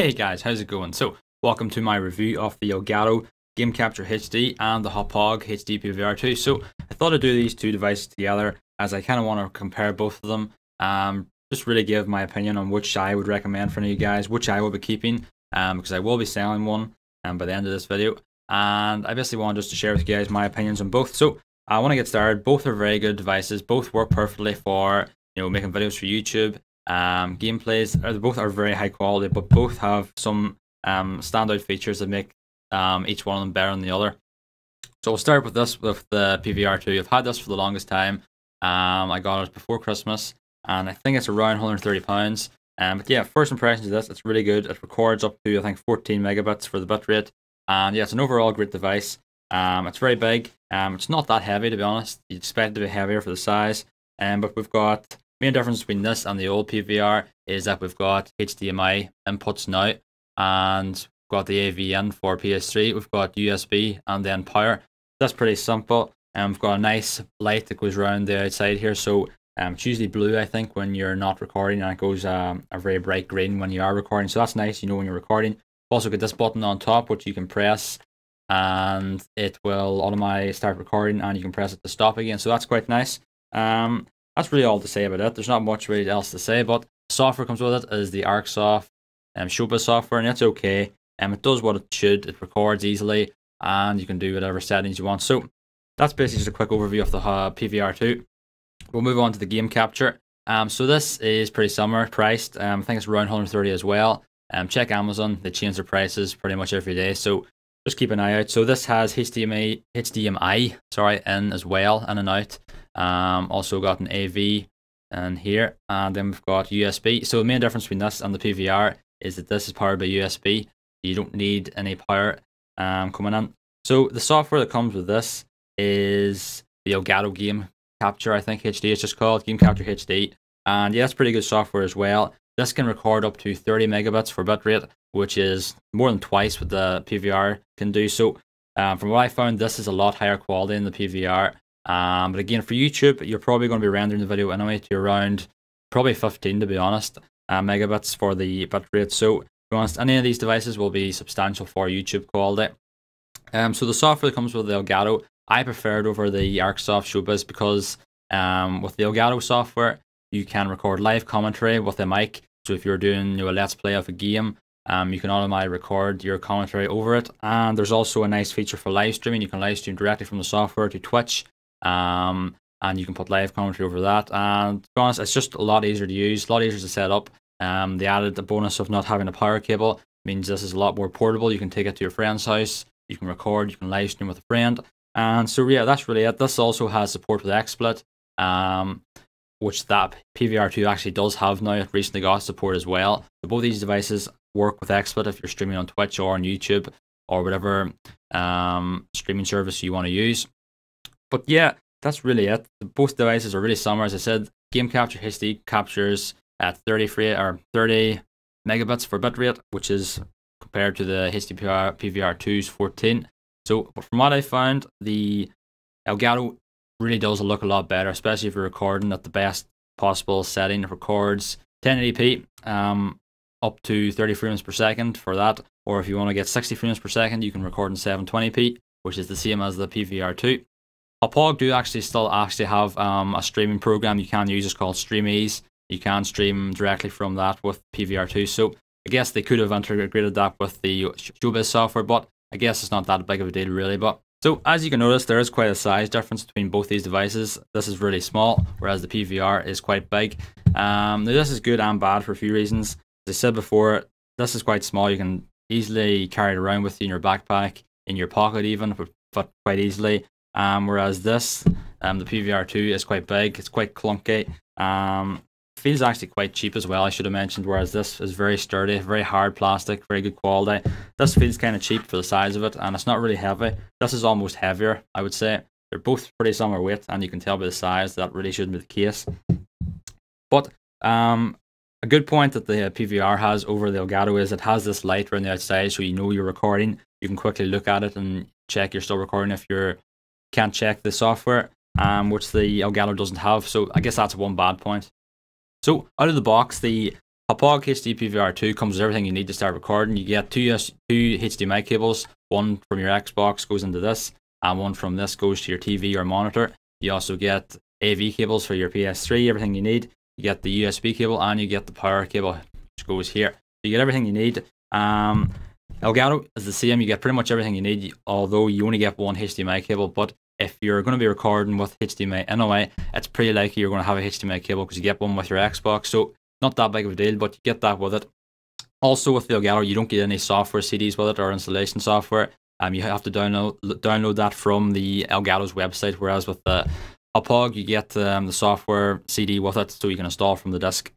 Hey guys, how's it going? So, welcome to my review of the Elgato Game Capture HD and the Hauppauge HD PVR 2. So, I thought I'd do these two devices together as I kind of want to compare both of them. Just really give my opinion on which I would recommend for you guys, which I will be keeping, because I will be selling one by the end of this video. And I basically want just to share with you guys my opinions on both. So, I want to get started. Both are very good devices. Both work perfectly for making videos for YouTube. Gameplays, both are very high quality, but both have some standout features that make each one of them better than the other. So we'll start with this, with the PVR 2. I've had this for the longest time. I got it before Christmas, and I think it's around £130. But yeah, first impressions of this, it's really good. It records up to, I think, 14 megabits for the bitrate. And yeah, it's an overall great device. It's very big. It's not that heavy, to be honest. You'd expect it to be heavier for the size. But we've got... main difference between this and the old PVR is that we've got HDMI inputs now, and we've got the AV in for PS3, we've got USB and then power. That's pretty simple. We've got a nice light that goes around the outside here, so it's usually blue, I think, when you're not recording, and it goes a very bright green when you are recording, so that's nice, when you're recording. We've also got this button on top which you can press and it will automatically start recording, and you can press it to stop again, so that's quite nice. That's really all to say about it. There's not much really else to say, but the software comes with it is the ArcSoft Showbiz software, and it's okay. It does what it should. It records easily, and you can do whatever settings you want. So that's basically just a quick overview of the PVR 2. We'll move on to the Game Capture. So this is pretty similar priced. I think it's around 130 as well. Check Amazon. They change their prices pretty much every day, so just keep an eye out. So this has HDMI in as well, in and out. Also got an AV in here, and then we've got USB. So the main difference between this and the PVR is that this is powered by USB. You don't need any power coming in. So the software that comes with this is the Elgato Game Capture, I think HD it's just called, Game Capture HD. And yeah, it's pretty good software as well. This can record up to 30 megabits for bitrate, which is more than twice what the PVR can do. So from what I found, this is a lot higher quality than the PVR. But again, for YouTube, you're probably going to be rendering the video anyway to around probably 15, to be honest, megabits for the bitrate. So, to be honest, any of these devices will be substantial for YouTube quality. So the software that comes with the Elgato, I prefer it over the ArcSoft Showbiz because with the Elgato software, you can record live commentary with a mic. So if you're doing a let's play of a game, you can automatically record your commentary over it. And there's also a nice feature for live streaming. You can live stream directly from the software to Twitch. And you can put live commentary over that, and to be honest, it's just a lot easier to use, a lot easier to set up. The added bonus of not having a power cable means this is a lot more portable. You can take it to your friend's house, you can record, you can live stream with a friend, and so yeah, that's really it. This also has support with XSplit, which that PVR 2 actually does have now. It recently got support as well. So both these devices work with XSplit if you're streaming on Twitch or on YouTube or whatever streaming service you want to use. But yeah, that's really it. Both devices are really similar. As I said, Game Capture HD captures at 30 megabits for bitrate, which is compared to the HD PVR 2's 14. So from what I found, the Elgato really does look a lot better, especially if you're recording at the best possible setting. It records 1080p up to 30 frames per second for that. Or if you want to get 60 frames per second, you can record in 720p, which is the same as the PVR 2. Hauppauge do still have a streaming program you can use. It's called StreamEase. You can stream directly from that with PVR 2. So I guess they could have integrated that with the Showbiz software, but I guess it's not that big of a deal really. But so as you can notice, there is quite a size difference between both these devices. This is really small, whereas the PVR is quite big. Now this is good and bad for a few reasons. As I said before, this is quite small. You can easily carry it around with you in your backpack, in your pocket even, but quite easily. Whereas this, the PVR 2 is quite big, it's quite clunky, feels actually quite cheap as well, I should have mentioned, whereas this is very sturdy, very hard plastic, very good quality. This feels kind of cheap for the size of it, and it's not really heavy. This is almost heavier, I would say. They're both pretty similar weight, and you can tell by the size that really shouldn't be the case. But a good point that the PVR has over the Elgato is it has this light around the outside, so you know you're recording. You can quickly look at it and check you're still recording if you can't check the software, which the Elgato doesn't have. So I guess that's one bad point. So out of the box, the Hauppauge HD PVR 2 comes with everything you need to start recording. You get two HDMI cables, one from your Xbox goes into this, and one from this goes to your TV or monitor. You also get AV cables for your PS3, everything you need. You get the USB cable, and you get the power cable, which goes here. You get everything you need. Elgato is the same. You get pretty much everything you need, although you only get one HDMI cable. But if you're going to be recording with HDMI anyway, it's pretty likely you're going to have a HDMI cable because you get one with your Xbox. So not that big of a deal, but you get that with it. Also with the Elgato, you don't get any software CDs with it or installation software. You have to download that from the Elgato's website, whereas with the Hauppauge, you get the software CD with it, so you can install from the disk.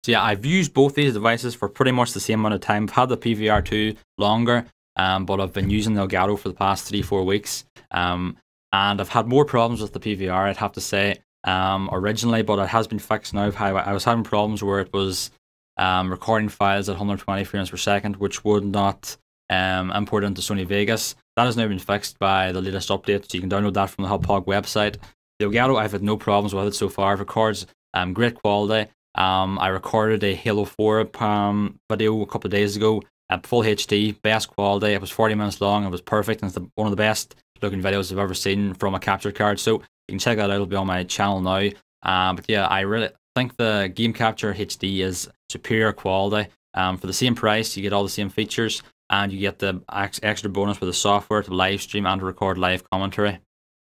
So yeah, I've used both these devices for pretty much the same amount of time. I've had the PVR2 longer, but I've been using the Elgato for the past 3-4 weeks. And I've had more problems with the PVR, I'd have to say, originally, but it has been fixed now. I was having problems where it was recording files at 120 frames per second, which would not import into Sony Vegas. That has now been fixed by the latest update, so you can download that from the Hauppauge website. The Elgato, I've had no problems with it so far. It records great quality. I recorded a Halo 4 video a couple of days ago at full HD, best quality. It was 40 minutes long. It was perfect, and it's one of the best looking videos I've ever seen from a capture card. So you can check that out. It'll be on my channel now. But yeah, I really think the Game Capture HD is superior quality. For the same price, you get all the same features, and you get the extra bonus with the software to live stream and to record live commentary.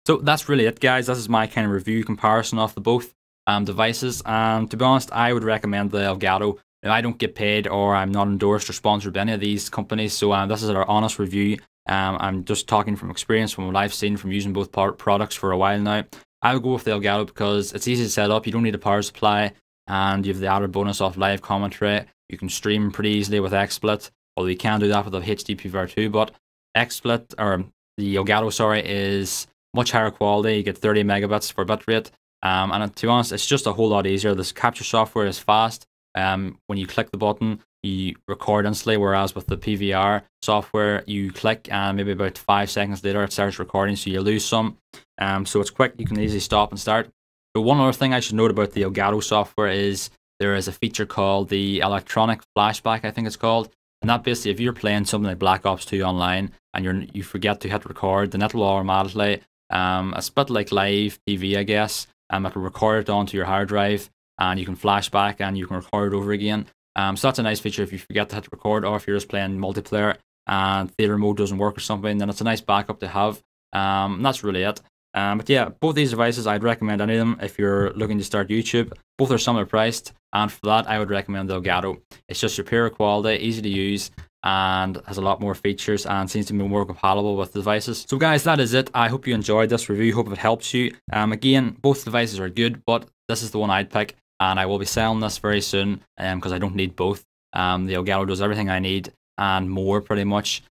So that's really it, guys. This is my kind of review comparison of the both devices. And to be honest, I would recommend the Elgato. I don't get paid, or I'm not endorsed or sponsored by any of these companies, so this is our honest review. I'm just talking from experience, from what I've seen from using both products for a while now. I would go with the Elgato because it's easy to set up. You don't need a power supply, and you have the added bonus of live commentary. You can stream pretty easily with XSplit, although you can do that with the HD PVR2. But XSplit, or the Elgato, sorry, is much higher quality. You get 30 megabits per bitrate, and to be honest, it's just a whole lot easier. This capture software is fast. When you click the button, you record instantly, whereas with the PVR software, you click and maybe about 5 seconds later it starts recording, so you lose some. So it's quick, you can easily stop and start. But one other thing I should note about the Elgato software is there is a feature called the electronic flashback, I think it's called. And that basically, if you're playing something like Black Ops 2 online and you forget to hit record, then it will automatically, it's a bit like live TV, I guess, it will record it onto your hard drive, and you can flash back and you can record it over again. So that's a nice feature if you forget to hit record, or if you're just playing multiplayer and theater mode doesn't work or something, then it's a nice backup to have. That's really it. But yeah, both these devices, I'd recommend any of them if you're looking to start YouTube. Both are similar priced, and for that, I would recommend the Elgato. It's just superior quality, easy to use, and has a lot more features, and seems to be more compatible with the devices. So guys, that is it. I hope you enjoyed this review. Hope it helps you. Again, both devices are good, but this is the one I'd pick. And I will be selling this very soon because I don't need both. The Elgato does everything I need and more, pretty much.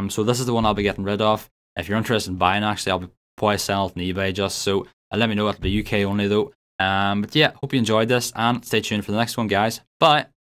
So this is the one I'll be getting rid of. If you're interested in buying, actually, I'll be probably selling it on eBay just. So let me know. It'll be UK only though. But yeah, hope you enjoyed this, and stay tuned for the next one, guys. Bye.